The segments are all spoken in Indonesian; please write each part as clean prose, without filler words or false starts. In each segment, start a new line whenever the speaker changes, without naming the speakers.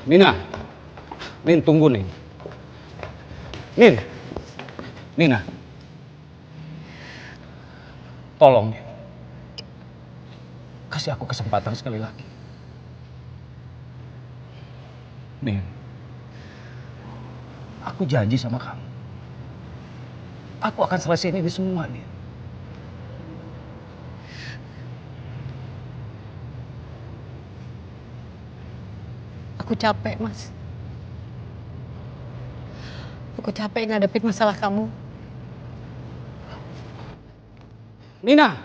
Nina, Nin tunggu nih. Nin, Nina, tolong kasih aku kesempatan sekali lagi. Nin, aku janji sama kamu, aku akan selesaiin ini semua, Nin.
Aku capek, Mas. Aku capek ngadepin masalah kamu.
Nina,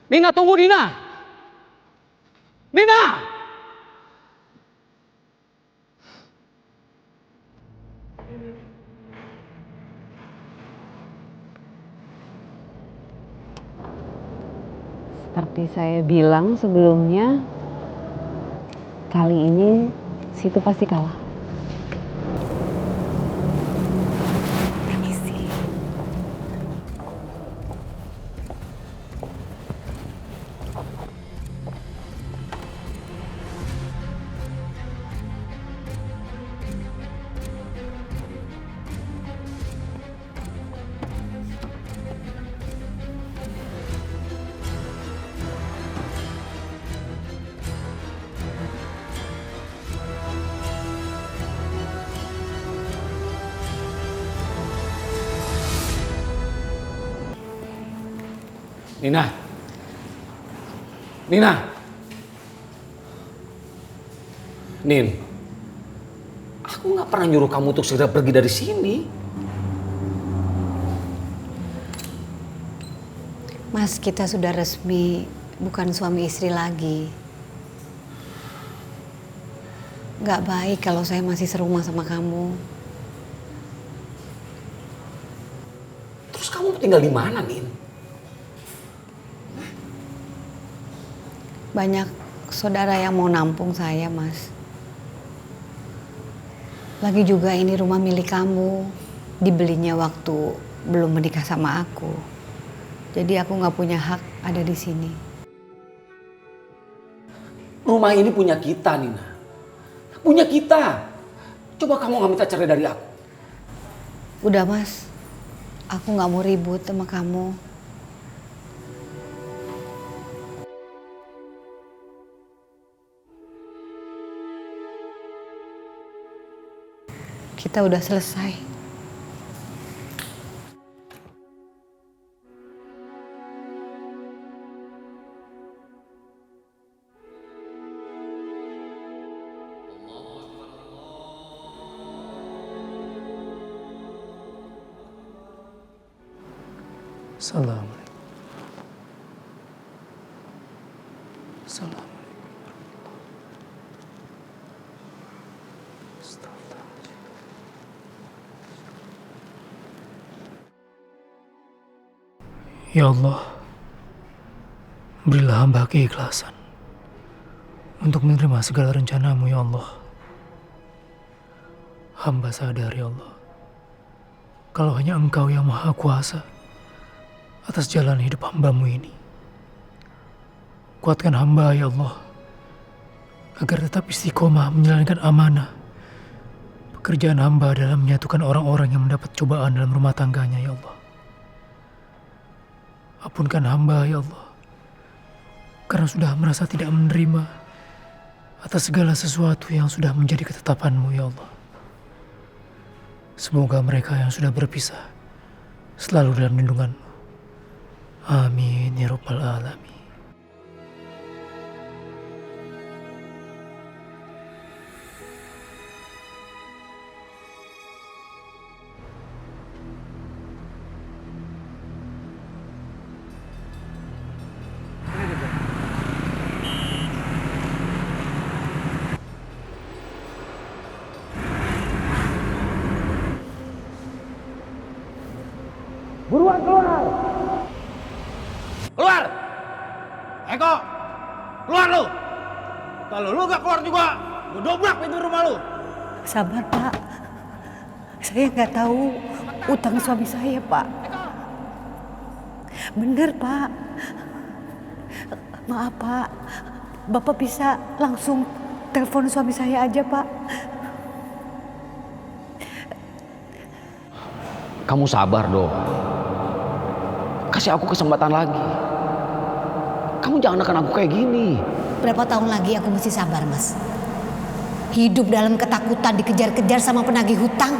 Nina tunggu Nina, Nina.
Seperti saya bilang sebelumnya, kali ini situ pasti kalah. Permisi.
Nina, Nina, Nin, aku nggak pernah nyuruh kamu untuk segera pergi dari sini.
Mas, kita sudah resmi bukan suami istri lagi. Gak baik kalau saya masih serumah sama kamu.
Terus kamu tinggal di mana, Nin?
Banyak saudara yang mau nampung saya, Mas. Lagi juga ini rumah milik kamu. Dibelinya waktu belum menikah sama aku. Jadi aku gak punya hak ada di sini.
Rumah ini punya kita, Nina. Punya kita. Coba kamu nggak minta cerai dari aku.
Udah, Mas. Aku gak mau ribut sama kamu. Kita udah selesai.
Assalamualaikum. Assalamualaikum. Ya Allah, berilah hamba keikhlasan untuk menerima segala rencanamu ya Allah. Hamba sadar ya Allah, kalau hanya Engkau yang maha kuasa atas jalan hidup hambamu ini. Kuatkan hamba ya Allah, agar tetap istiqomah menjalankan amanah pekerjaan hamba dalam menyatukan orang-orang yang mendapat cobaan dalam rumah tangganya ya Allah. Ampunkan hamba ya Allah, karena sudah merasa tidak menerima atas segala sesuatu yang sudah menjadi ketetapanmu ya Allah. Semoga mereka yang sudah berpisah selalu dalam lindungan-Mu. Amin ya Rabbal Alamin.
Buruan keluar! Keluar! Eko! Keluar lu! Kalau lu gak keluar juga, gue dobrak pintu rumah lu!
Sabar, Pak. Saya nggak tahu utang suami saya, Pak. Bener, Pak. Maaf, Pak. Bapak bisa langsung telepon suami saya aja, Pak.
Kamu sabar dong. Kasih aku kesempatan lagi. Kamu jangan neken aku kayak gini.
Berapa tahun lagi aku mesti sabar, Mas? Hidup dalam ketakutan dikejar-kejar sama penagih hutang.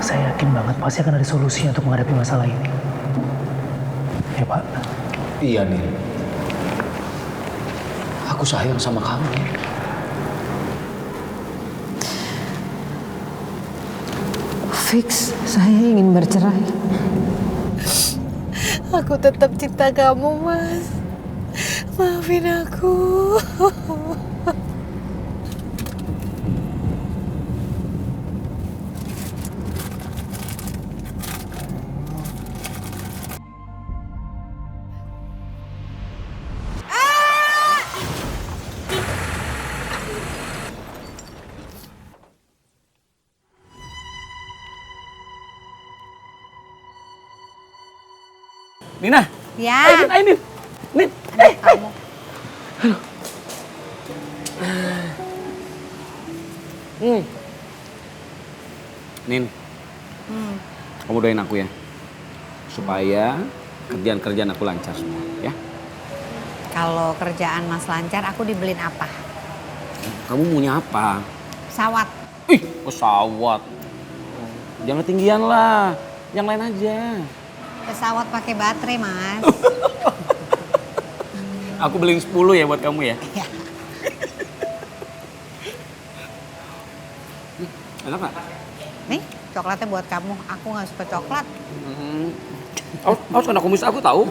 Saya yakin banget pasti akan ada solusi untuk menghadapi masalah ini. Ya Pak.
Iya nih. Aku sayang sama kamu.
Fix, saya ingin bercerai. Aku tetap cinta kamu, Mas. Maafin aku.
Nina.
Ya.
Ayo, Nin.
Kamu.
Nin. Kamu doain aku ya. Supaya kerjaan-kerjaan aku lancar semua, ya.
Kalau kerjaan Mas lancar, aku dibeliin apa?
Kamu maunya apa?
Pesawat.
Ih, pesawat. Jangan tinggian lah. Yang lain aja.
Pesawat pakai baterai, Mas.
Aku beliin 10 ya buat kamu ya.
Ya.
Enak gak?
Nih, coklatnya buat kamu. Aku nggak suka coklat.
Awas kena kumis aku tahu.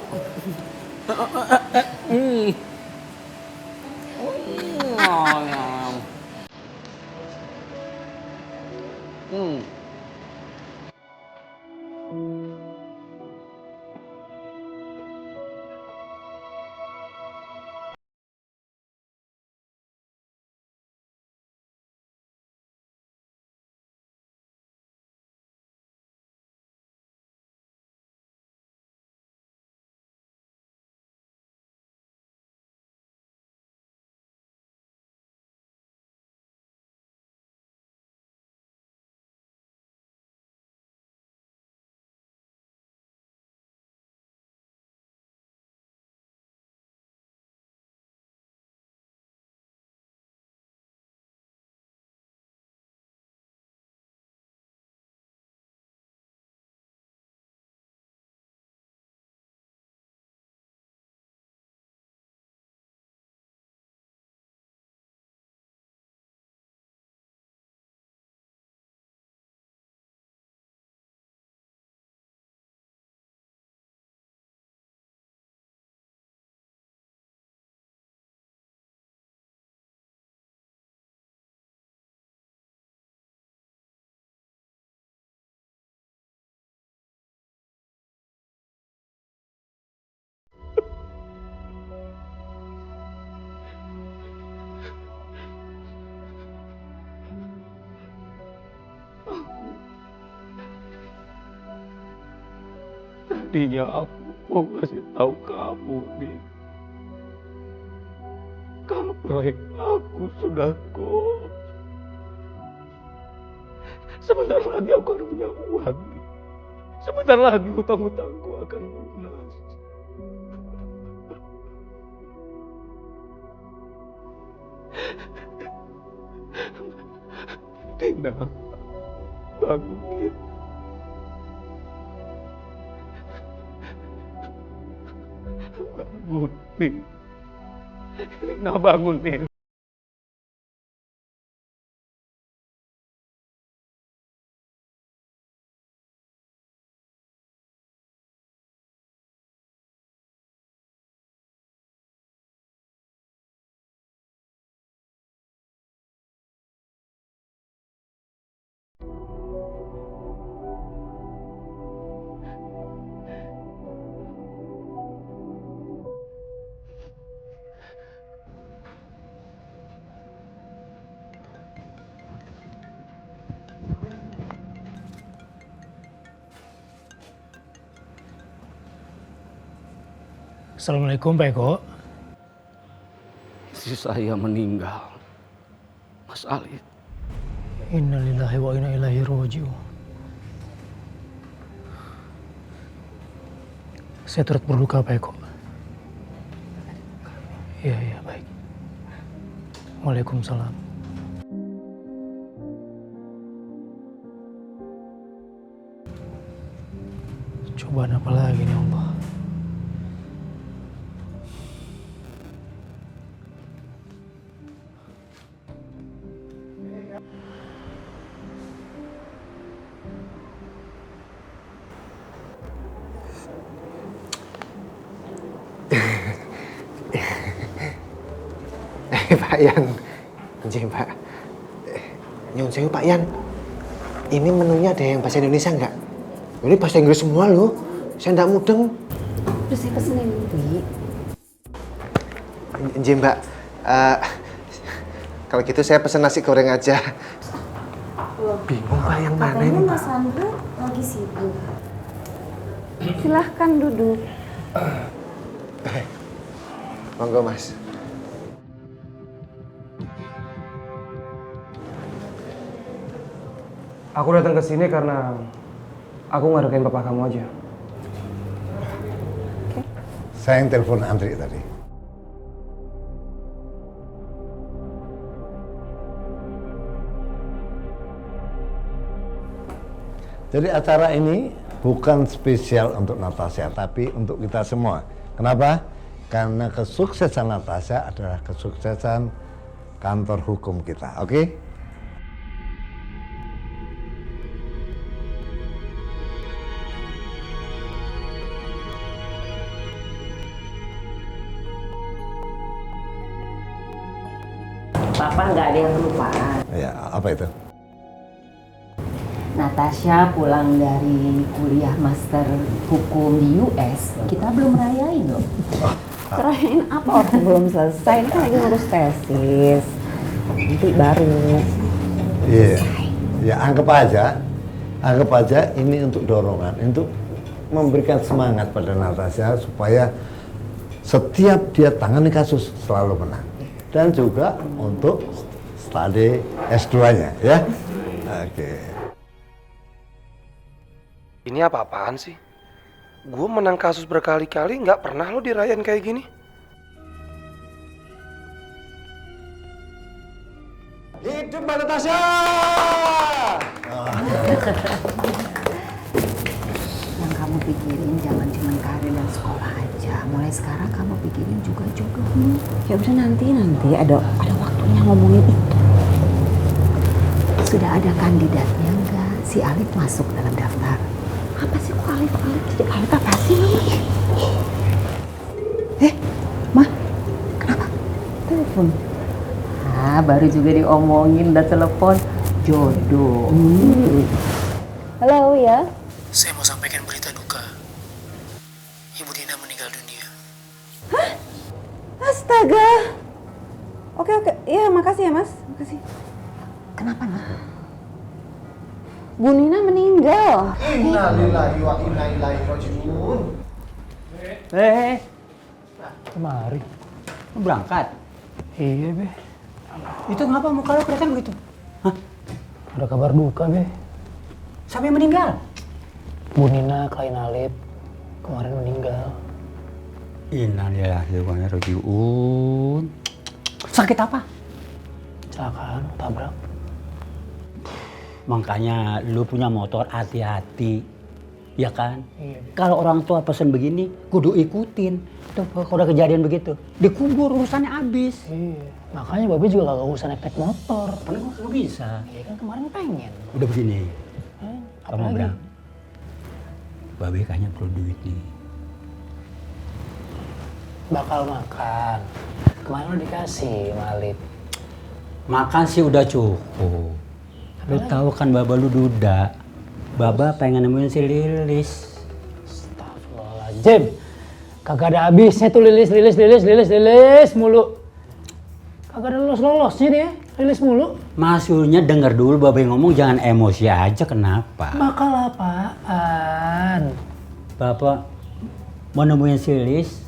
Tadinya aku mau kasih tahu kamu nih. Kalau proyek aku sudah goal. Sebentar lagi aku akan punya uang. Sebentar lagi hutang-hutangku akan lunas. Tina, bangun. Bangun, Nin. Tina, bangun, Nin.
Assalamualaikum Pak Eko.
Istri saya meninggal. Alit.
Innalillahi wa inna ilaihi raji'un. Saya turut berduka Pak Eko. Iya, baik. Waalaikumsalam. Cobaan apa lagi nih Allah?
Pak Yan, anjing Pak. Nyun sewu Pak Yan. Ini menunya ada yang bahasa Indonesia nggak? Ini bahasa Inggris semua loh. Saya nggak mudeng.
Terus saya pesenin Wi.
Anjing Mbak. Kalau gitu saya pesen nasi goreng aja. Bingung Pak yang mana ini Pak?
Mas Andra lagi sibuk. Silahkan duduk.
Monggo Mas.
Aku datang ke sini karena aku ngaruhin papa kamu aja.
Saya yang telepon Andri tadi. Jadi acara ini bukan spesial untuk Natasha, tapi untuk kita semua. Kenapa? Karena kesuksesan Natasha adalah kesuksesan kantor hukum kita, oke?
Papa nggak ada yang kelupaan.
Ya, apa itu?
Natasha pulang dari kuliah master hukum di US. Kita belum rayain loh.
Kerain apa orang belum selesai? Ini kan lagi ngurus tesis. Nanti baru.
Iya, ya anggap aja ini untuk dorongan, untuk memberikan semangat pada Natasha supaya setiap dia tangani kasus selalu menang. Dan juga untuk studi S2-nya, ya. Oke.
Ini apa-apaan sih? Gue menang kasus berkali-kali nggak pernah lo dirayain kayak gini.
Hidup Mbak Natasha!
Yang kamu pikirin jangan cuma karir dan sekolah aja. Mulai sekarang kamu pikirin juga jodohmu.
Ya udah nanti ada waktunya ngomongin itu.
Sudah ada kandidatnya nggak? Si Alif masuk dalam daftar.
Apa sih kok Alif? Jadi Alif apa sih namanya? Ma, kenapa?
Telepon. Baru juga diomongin, udah telepon. Jodoh.
Halo ya.
Saya mau sampaikan berita duka. Ibu Dina meninggal dunia.
Astaga. Oke. Iya, makasih ya, Mas. Makasih.
Kenapa, Nak?
Bu Nina meninggal.
Innalillahi wa inna ilaihi raji'un.
Kemari.
Mau berangkat?
Iya, Be.
Itu ngapa muka lo kelihatan begitu? Hah?
Ada kabar duka, Be.
Siapa yang meninggal?
Bu Nina, klien Alip, kemarin meninggal.
Innalillahi wa inna ilaihi raji'un. Sakit apa?
Kecelakaan, tabrak.
Makanya lu punya motor hati-hati. Ya kan?
Iya, Be.
Kalau orang tua pesen begini, kudu ikutin. Tuh kalau udah kejadian begitu, dikubur urusannya habis.
Iya. Makanya Babe juga kagak usah naik motor.
Mana lu bisa?
Iya kan kemarin pengen.
Udah begini.
Apa
Kamu
lagi?
berang. Babe kayaknya perlu duit nih.
Bakal makan. Kemarin lo dikasih Malip.
Makan sih udah cukup. Lu tahu kan Baba lu duda. Baba pengen nemuin si Lilis.
Astagfirullahaladzim. Kagak ada habisnya tuh lilis mulu. Kagak ada lolos-lolosnya dia, lilis mulu.
Maksudnya denger dulu Babe ngomong, jangan emosi aja, kenapa?
Bakal apaan?
Bapak mau nemuin si Lilis,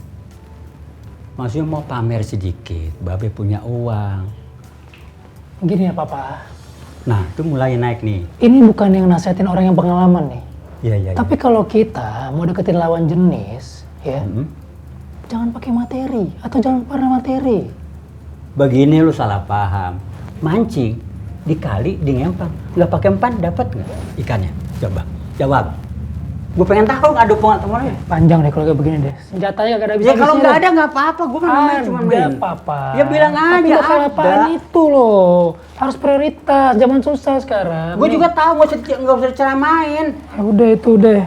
maksudnya mau pamer sedikit, Babe punya uang.
Gini ya Papa,
Nah, itu mulai naik nih.
ini bukan yang nasihatin orang yang pengalaman nih.
Iya, iya.
Tapi kalau kita mau deketin lawan jenis, ya,
Mm-mm.
jangan pakai materi atau jangan pernah materi.
Begini lu salah paham. Mancing di kali di ngempang. Nggak pakai umpan dapat nggak ikannya? Coba jawab. Gue pengen tahu nggak ada pengalaman.
Panjang deh kalau kayak begini deh. Senjatanya gak ada bisa.
Ya kalau nggak ada nggak apa-apa. Gue kan main cuma main.
Ada Papa.
Ya bilang
Tapi
aja
masalah
ada.
apaan itu loh. Harus prioritas. Zaman susah sekarang.
Gue juga tahu nggak usah diceramain.
Ya udah itu deh.